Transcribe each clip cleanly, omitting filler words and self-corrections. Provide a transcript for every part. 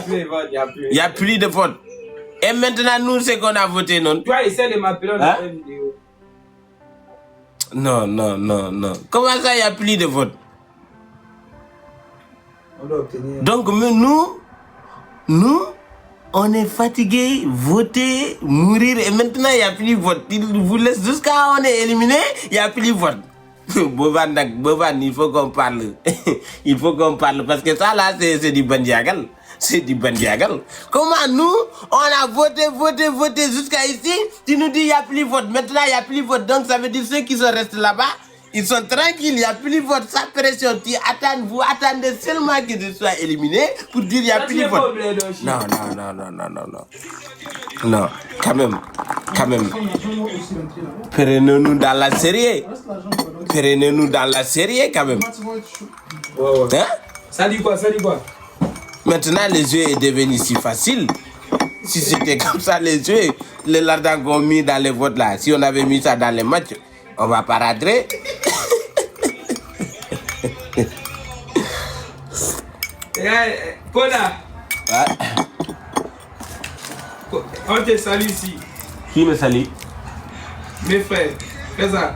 Il n'y a plus de vote. Et maintenant, nous, c'est qu'on a voté, non? Toi, essaie de m'appeler dans la vidéo. Non. Comment ça, il n'y a plus de vote? On doit obtenir. Donc, nous, on est fatigué, voter, mourir, et maintenant, il n'y a plus de vote. Il vous laisse jusqu'à on est éliminé, il n'y a plus de vote. Bovan, il faut qu'on parle. Il faut qu'on parle, parce que ça, là, c'est du bandiagal. C'est du bandiagal. Comment nous, on a voté jusqu'à ici, tu nous dis il n'y a plus de vote. Maintenant, il n'y a plus de vote. Donc, ça veut dire ceux qui sont restés là-bas, ils sont tranquilles, il n'y a plus de vote, sans pression. Vous attendez seulement que je sois éliminé pour dire il n'y a plus de vote. Non, quand même. Prenez-nous dans la série. Quand même. Ouais. Hein? Ça dit quoi? Maintenant, les jeux est devenu si facile. Si c'était comme ça, les jeux, les lardons qu'on mis dans les votes là, si on avait mis ça dans les matchs, on va pas rentrer. Kola, Ouais. on te salue ici. Qui me salue? Mes frères, fais ça.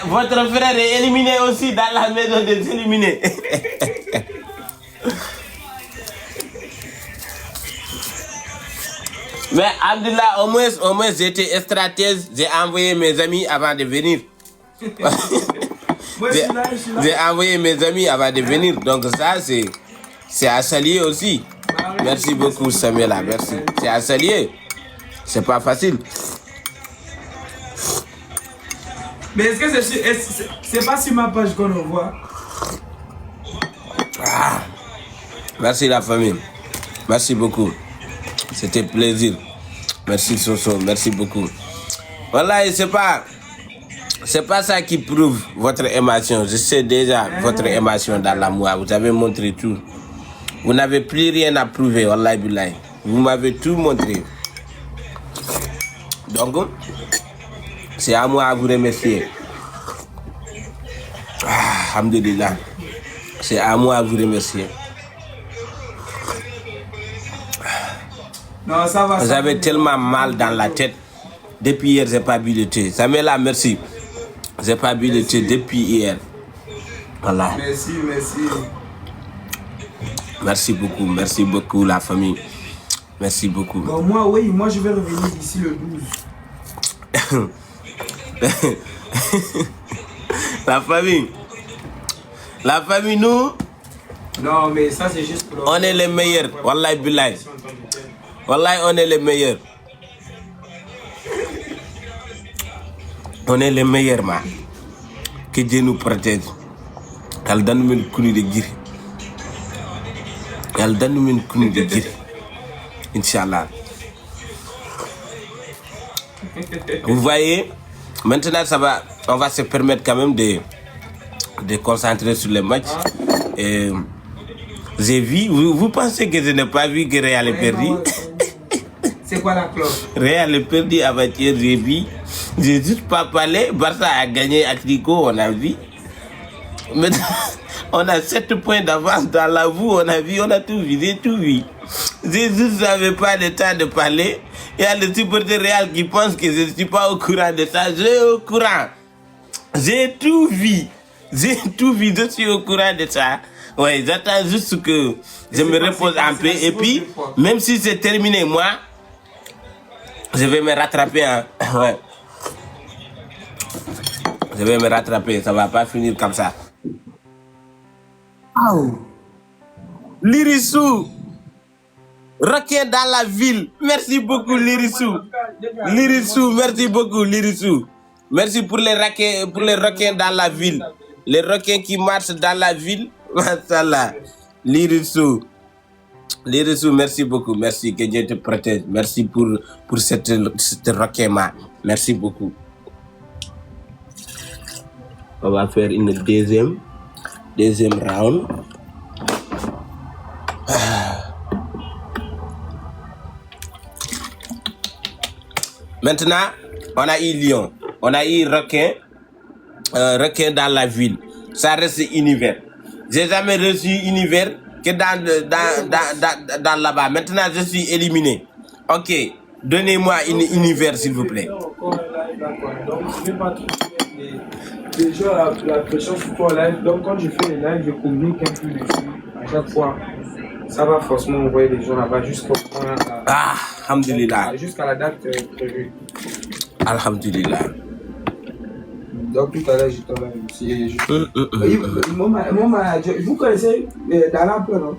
Votre frère est éliminé aussi dans la maison des éliminés. Mais Abdullah, au moins j'étais stratège, j'ai envoyé mes amis avant de venir. Moi, je suis là. J'ai envoyé mes amis avant de venir, donc ça c'est à saluer aussi. Merci beaucoup Samuela, merci. C'est à saluer, c'est pas facile. Mais est-ce que c'est pas sur ma page qu'on le voit? Merci la famille, merci beaucoup. C'était plaisir. Merci Soso, merci beaucoup. Voilà, c'est pas ça qui prouve votre émotion. Je sais déjà votre émotion dans l'amour. Vous avez montré tout. Vous n'avez plus rien à prouver, wallahi billahi. Vous m'avez tout montré. Donc, c'est à moi à vous remercier. Alhamdulillah. C'est à moi à vous remercier. Non, ça va. Vous avez tellement mal dans la tête. Depuis hier, j'ai pas bu de thé. Samuela, merci. J'ai pas bu de thé depuis hier. Voilà. Merci. Merci beaucoup la famille. Merci beaucoup. Bon, moi je vais revenir d'ici le 12. La famille, nous. Non, mais ça c'est juste pour... On est les meilleurs. Wallahi billahi. Wallahi, on est les meilleurs. On est les meilleurs, man. Que Dieu nous protège. Elle donne une couille de guiri. Elle donne une couille de guiri. Inch'Allah. Vous voyez, maintenant ça va, on va se permettre quand même de concentrer sur les matchs. Et j'ai vu, vous pensez que je n'ai pas vu que Real est perdu? C'est quoi la cloche? Real est perdu avant-hier, j'ai vu. J'ai juste pas parlé. Barça a gagné à Trico, on a vu. Maintenant, on a 7 points d'avance dans la boue, on a vu, on a tout vu, j'ai tout vu. J'ai juste n'avais pas le temps de parler. Il y a le supporter Real qui pense que je ne suis pas au courant de ça. Je suis au courant. J'ai tout vu. Je suis au courant de ça. Ouais, j'attends juste que je me repose un peu. Et puis, même si c'est terminé, moi, je vais me rattraper. Hein. Ouais. Je vais me rattraper. Ça ne va pas finir comme ça. Oh. Lirissou. Requin dans la ville. Merci beaucoup, Lirissou. Lirissou, merci beaucoup, Lirissou. Merci pour les requins dans la ville. Les requins qui marchent dans la ville. Mashallah. Lirissou. Lirissou, merci beaucoup. Merci, que Dieu te protège. Merci pour cette requin. Merci beaucoup. On va faire une deuxième round. Maintenant, on a eu lion, on a eu requin dans la ville. Ça reste univers. J'ai jamais reçu univers que dans là-bas. Maintenant, je suis éliminé. Ok, donnez-moi une univers, s'il vous plaît. D'accord. Donc, je ne vais pas trop déjà la pression sur toi live. Donc, quand je fais les lives, je communique un peu dessus. À chaque fois, ça va forcément envoyer les gens là-bas jusqu'à alhamdulillah. Jusqu'à la date prévue. Alhamdulillah. Donc, tout à l'heure, je t'en ai aussi. Mon manager, vous connaissez Dana un peu, non?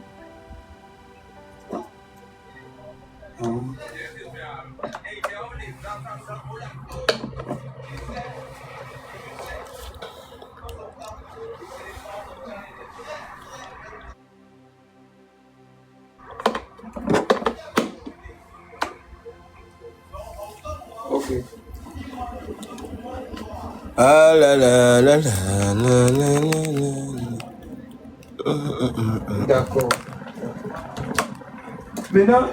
Ok. Ah là là là là là là là. D'accord. Maintenant,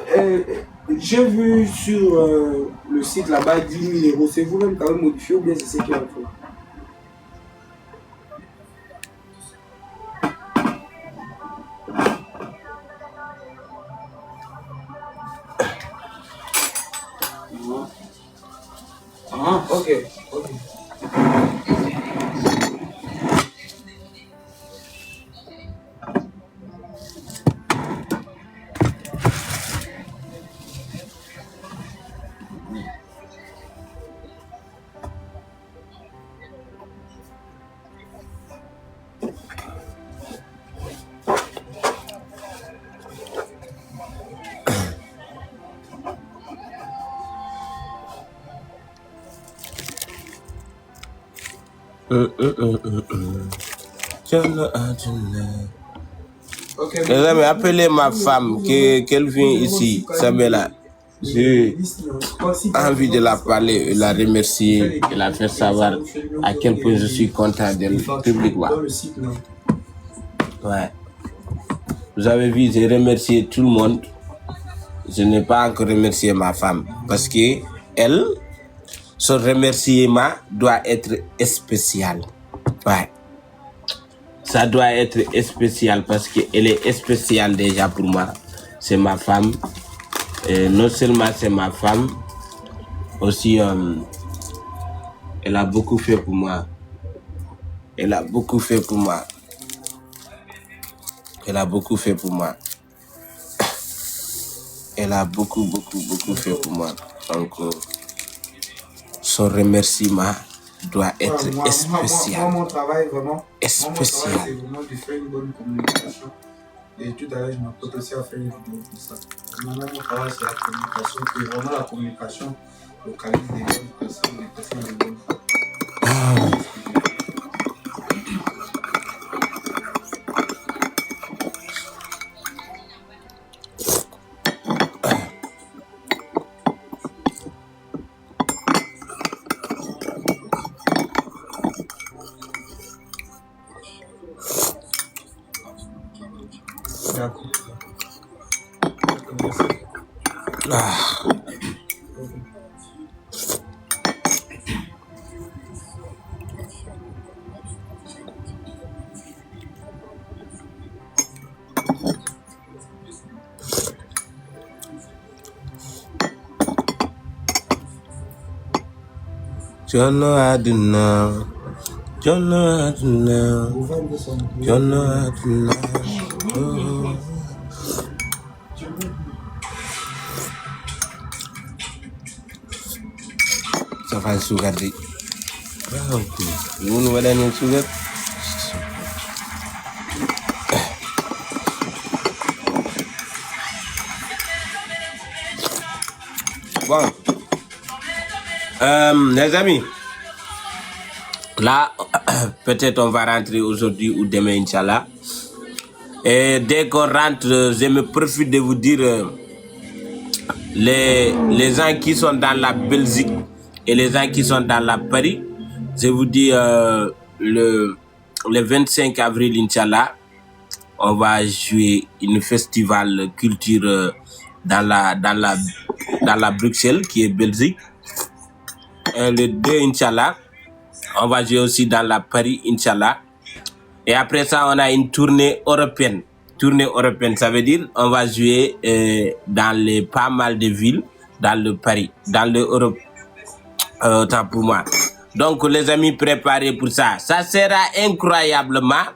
j'ai vu sur le site là-bas 10 000 euros. C'est vous-même qui avez modifié ou bien c'est ce qui a fait? Ok. Les amis, appelez ma femme qu'elle vient ici, Sabella. J'ai envie de la parler, de la remercier, de la faire savoir à quel point je suis content d'elle publiquement. Ouais. Vous avez vu, j'ai remercié tout le monde. Je n'ai pas encore remercié ma femme parce que elle, son remerciement doit être spécial. Ouais. Ça doit être spécial parce qu'elle est spéciale déjà pour moi. C'est ma femme. Et non seulement c'est ma femme, aussi elle a beaucoup fait pour moi. Elle a beaucoup fait pour moi. Elle a beaucoup fait pour moi. Elle a beaucoup fait pour moi. Donc, son remerciement doit être spécial. Moi, mon travail, vraiment, spécial. C'est vraiment de faire une bonne communication. Et tout à l'heure, je m'apprête aussi à faire une vidéo pour ça. Maintenant, mon travail, c'est la communication. Et vraiment, la communication localise des bonnes personnes, des personnes de bonne foi. D'accord. Jono Aduna, Jono Aduna, Jono Aduna. Ça va sugar de. Nous allons sugar. Bon. Les amis, là, peut-être on va rentrer aujourd'hui ou demain, Inch'Allah. Et dès qu'on rentre, je me profite de vous dire les gens qui sont dans la Belgique et les gens qui sont dans la Paris. Je vous dis le 25 avril, Inch'Allah, on va jouer une festival culture dans la Bruxelles, qui est Belgique. Le 2, Inch'Allah, on va jouer aussi dans la Paris, Inch'Allah. Et après ça, on a une tournée européenne. tournée européenne, ça veut dire on va jouer dans pas mal de villes dans le Paris, dans l'Europe, autant pour moi. Donc les amis, préparez pour ça. Ça sera incroyablement,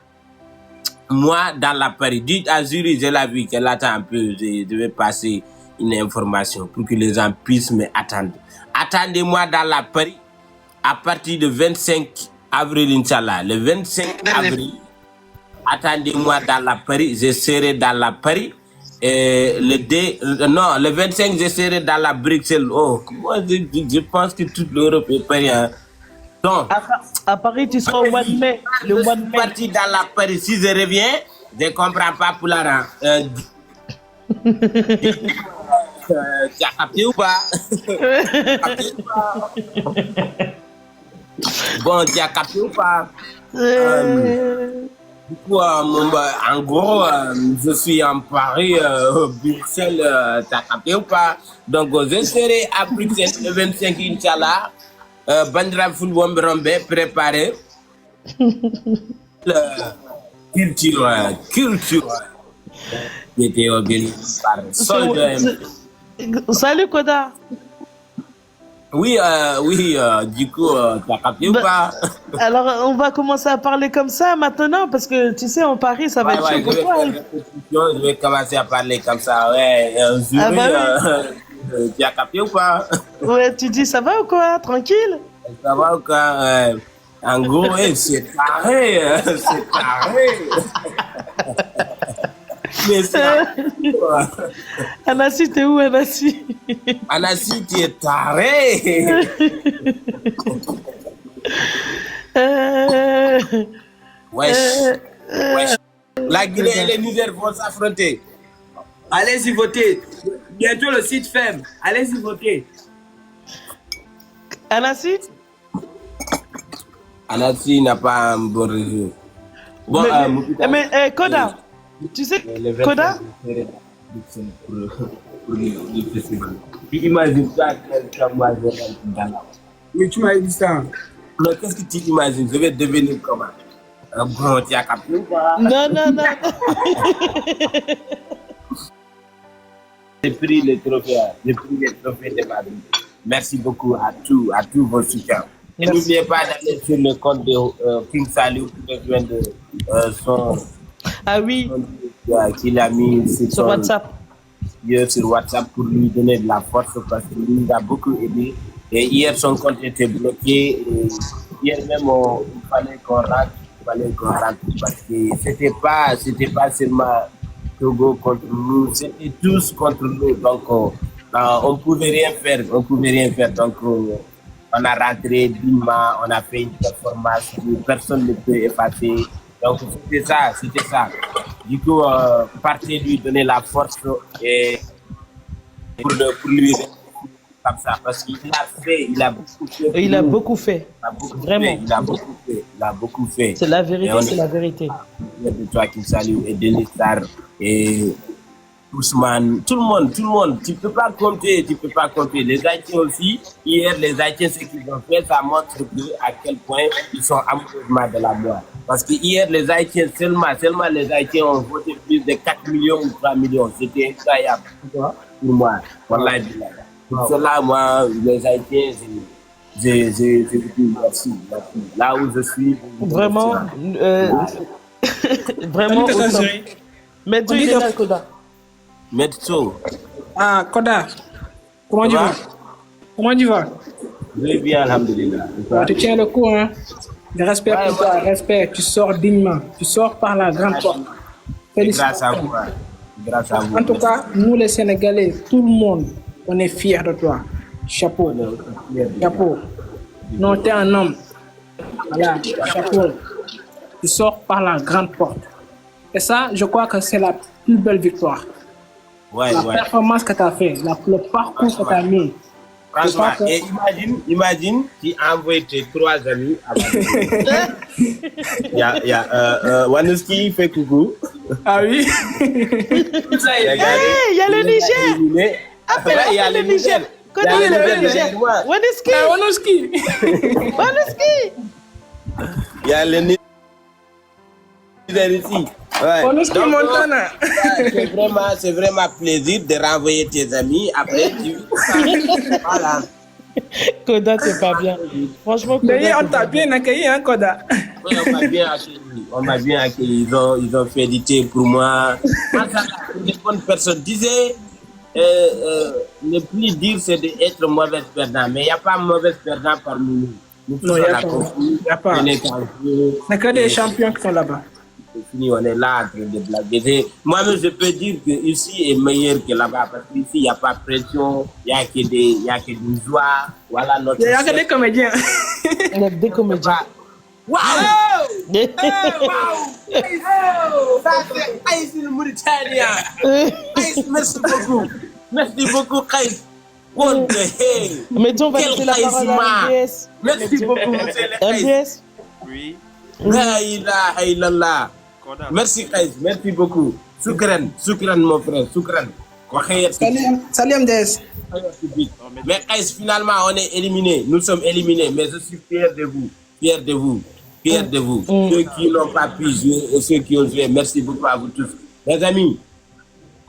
moi dans la Paris. Dites à Zuri, je l'ai vu, qu'elle attend un peu, je vais passer une information pour que les gens puissent me attendre. Attendez-moi dans la Paris à partir du 25 avril, Inch'Allah. Le 25 avril, attendez-moi dans la Paris, je serai dans la Paris. Le 25, je serai dans la Bruxelles. Oh, moi, je pense que toute l'Europe est Paris. Hein. Donc, à Paris, tu seras au mois de mai. Le mois de mai. Parti dans la Paris. Si je reviens, je ne comprends pas pour la tu as capté ou pas? Bon, tu as capté ou pas? Du coup, en gros, je suis en Paris, Bruxelles, tu as capté ou pas? Donc, je serai à Bruxelles le 25, Inch'Allah. Bandra Fulbombe Rombe, préparé. Culture. Qui était organisée par Soldier. Salut Koda. Oui, du coup, tu as capté ou pas? Alors, on va commencer à parler comme ça maintenant, parce que tu sais, en Paris, ça va être chaud pour toi. Je vais commencer à parler comme ça, ouais. Tu as capté ou pas? Ouais, tu dis, ça va ou quoi? Tranquille? Ça va ou quoi? En gros, c'est carré, c'est carré. Mais Anassi, t'es où, Anassi? Anassi, tu es taré. Wesh. La Guinée et le Niger vont s'affronter. Allez-y voter. Bientôt le site ferme. Allez-y voter. Anassi? Anassi n'a pas un bon réseau. Bon, mais Koda, tu sais, Koda? Imagine ça, quelqu'un moi je rentre dans la. Mais tu m'as dit ça. Mais qu'est-ce que tu imagines? Je vais devenir comment? Un bon, tu as capté ou pas? Non. J'ai pris les trophées de Madrid. Merci beaucoup à tous vos soutiens. Et n'oubliez pas d'aller sur le compte de King Salou pour rejoindre son. Ah oui. Qu'il a mis sur WhatsApp. Sur WhatsApp pour lui donner de la force parce qu'il nous a beaucoup aidé. Et hier, son compte était bloqué. Et hier même, il fallait qu'on rentre. Parce que c'était pas seulement Togo contre nous, c'était tous contre nous. Donc, on pouvait rien faire. Donc, on a rentré dignement, on a fait une performance que personne ne peut effacer. Donc, c'était ça. Du coup, partez lui donner la force et pour lui comme ça. Parce qu'il a beaucoup fait. Vraiment. Il a beaucoup fait. C'est la vérité, De toi qui salue et Denis Star et Ousmane, tout le monde. Tu peux pas compter. Les Haïtiens aussi. Hier, les Haïtiens, ce qu'ils ont fait, ça montre à quel point ils sont amoureusement de la mort. Parce que hier, les Haïtiens, seulement les Haïtiens ont voté plus de 4 millions ou 3 millions. C'était incroyable pour moi. Wallahi. Pour cela, moi, les Haïtiens, je vous dis merci. Là où je suis. Vraiment, vraiment. Mais tu es là, Koda. Metso. Ah, Koda. Comment tu vas? Je vais bien, alhamdulillah. Tu tiens le coup, hein? Le respect pour toi, respect. Tu sors dignement. Tu sors par la grande porte. Félicitations. Grâce à vous. En tout cas, nous les Sénégalais, tout le monde, on est fiers de toi. Chapeau. Non, t'es un homme. Voilà, chapeau. Tu sors par la grande porte. Et ça, je crois que c'est la plus belle victoire. La performance que tu as fait, le parcours que tu as mis. Franchement, et imagine, tu as envoyé tes 3 amis à Il y a Wanouski, fait coucou. Ah oui? Il y a le Niger. Il y a le Niger. Wanouski. Il y a le Niger. ici. Ouais. On est Donc, Montana. c'est vraiment plaisir de renvoyer tes amis. Après, tu... Voilà. Koda, c'est pas bien. Franchement, Koda. D'ailleurs, on t'a bien accueilli, hein, Koda. Oui, on m'a bien accueilli. On m'a bien accueilli. Ils ont fait du thé pour moi. Une bonne personne disait, le plus dur, c'est d'être mauvais perdant. Mais il n'y a pas mauvais perdant parmi nous. Nous tous, Non, on il a compris. n'y a pas. C'est que des champions qui sont là-bas. C'est fini, on est là en train de blaguer. Moi-même, je peux dire que ici est meilleur que là-bas parce qu'ici, il n'y a pas de pression, il n'y a que des joies. Voilà notre. Il y a que des comédiens. Il y a des comédiens. Waouh! Ça, c'est Aïs le Mauritanien. Aïs, merci beaucoup. Merci beaucoup, Aïs. What the hell? Mais on va laisser la parole à MDS. Merci beaucoup, monsieur le MDS. Oui. La ilaha illallah. Merci, Aïs. Merci beaucoup. Soukran, mon frère. Soukran. Salut, MDS. Mais Aïs, finalement, on est éliminés. Nous sommes éliminés. Mais je suis fier de vous. Fier de vous. Fier de vous. Ceux qui n'ont pas pu jouer et ceux qui ont joué, merci beaucoup à vous tous. Les amis,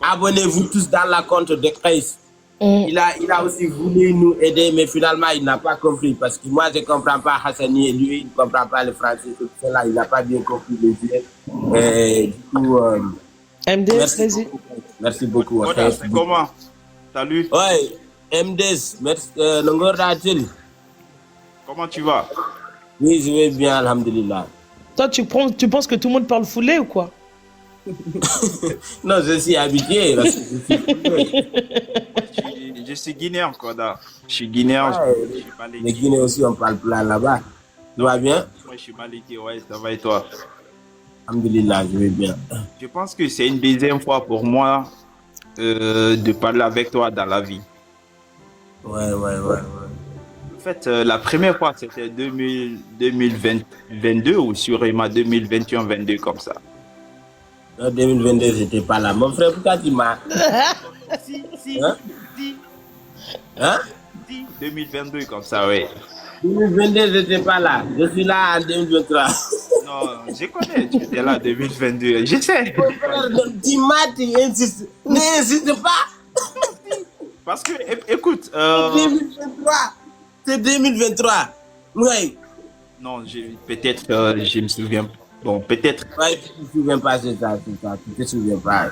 abonnez-vous tous dans la compte de Aïs. Il a aussi voulu nous aider, mais finalement, il n'a pas compris. Parce que moi, je ne comprends pas Hassani et lui, il ne comprend pas le français. Tout cela, il n'a pas bien compris le jeu. Et du coup, MDS, vas-y. Merci beaucoup. Voilà, c'est comment? Salut. Oui, MDS, merci. Comment tu vas? Oui, je vais bien, alhamdulillah. Toi, tu penses que tout le monde parle foulé ou quoi? Non, je suis habitué. Je suis guinéen, Koda. Je suis guinéen. Je suis malais. Les Guinéens aussi, on parle plein là-bas. Tu vas bien? Moi, je suis malais, ouais, ça va et toi? Alhamdulillah, je vais bien. Je pense que c'est une deuxième fois pour moi de parler avec toi dans la vie. Ouais. En fait, la première fois, c'était 2022 ou sûrement 2021-22 comme ça. En 2022, j'étais pas là. Mon frère, pourquoi tu m'as... Si. Hein? Hein? 2022 comme ça, oui. 2022, j'étais pas là. Je suis là en 2023. Non, je connais, tu étais là en 2022. Je sais. Dis-moi, tu insistes. N'insiste pas. Parce que, écoute... 2023. C'est 2023. Oui. Non, peut-être, je me souviens. Bon, peut-être. Ouais, tu te souviens pas, c'est ça. Tu te souviens pas.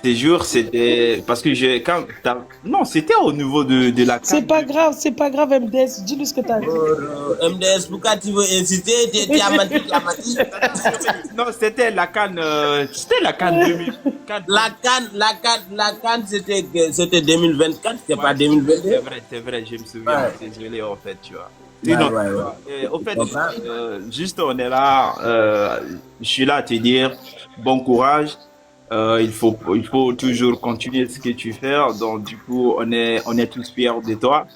Ces jours, c'était. Parce que non, c'était au niveau de la. C'est pas grave, MDS. Dis-lui ce que t'as dit. MDS, pourquoi tu veux insister? Tu as menti. Non, c'était la CAN. C'était la CAN 2004. La CAN, c'était 2024, c'était pas 2022. C'est vrai, je me souviens. Ouais. Désolé, en fait, tu vois. Ouais. Au fait, juste on est là, je suis là à te dire bon courage. Il faut toujours continuer ce que tu fais. Donc du coup, on est tous fiers de toi.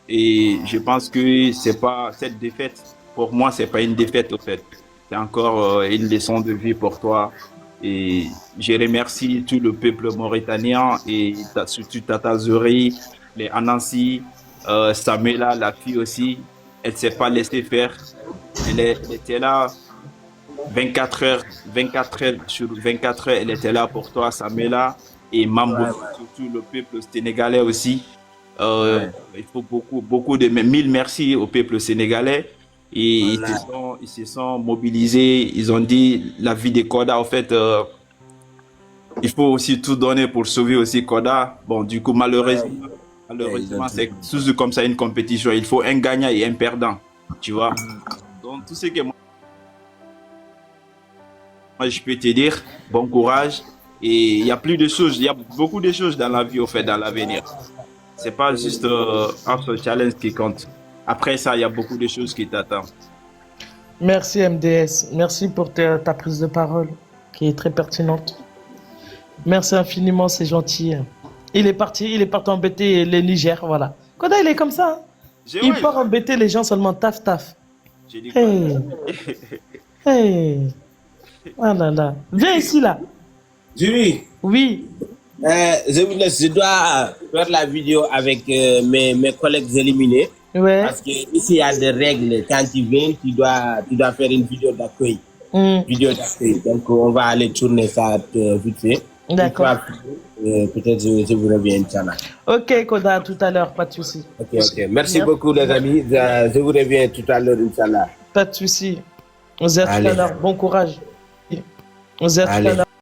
Et je pense que c'est pas cette défaite. Pour moi, c'est pas une défaite au fait. C'est encore une leçon de vie pour toi. Et je remercie tout le peuple mauritanien et surtout Tata Zori, les Anansi, Samela, la fille aussi. Elle s'est pas laissée faire. Elle était là 24 heures sur 24 heures. Elle était là pour toi, Samela, et Mambo, surtout le peuple sénégalais aussi. Il faut beaucoup de 1000 merci au peuple sénégalais. Et ils se sont mobilisés. Ils ont dit la vie de Koda, en fait, il faut aussi tout donner pour sauver aussi Koda. Bon, du coup, malheureusement, c'est toujours comme ça une compétition. Il faut un gagnant et un perdant, tu vois. Donc, tout ce que moi, je peux te dire, bon courage. Et il y a plus de choses, il y a beaucoup de choses dans la vie, au fait, dans l'avenir. C'est pas juste un seul challenge qui compte. Après ça, il y a beaucoup de choses qui t'attendent. Merci MDS. Merci pour ta prise de parole qui est très pertinente. Merci infiniment, c'est gentil. Il est parti embêter les Niger, voilà. Koda, il est comme ça. Hein. Il part embêter les gens seulement taf. J'ai dit Hey. Ah là là. Viens ici là. Jimmy. Oui. Je vous laisse, je dois faire la vidéo avec mes collègues éliminés. Ouais. Parce que ici il y a des règles. Quand tu viens, tu dois faire une vidéo d'accueil. vidéo d'Afrique. Donc, on va aller tourner ça vite fait. D'accord. Peut-être je vous reviens, Inch'Allah. Ok, Koda, tout à l'heure, pas de souci. Ok. Merci beaucoup, les amis. Je vous reviens tout à l'heure, Inch'Allah. Pas de souci. On se dit à tout à l'heure. Bon courage. On se dit à tout à l'heure.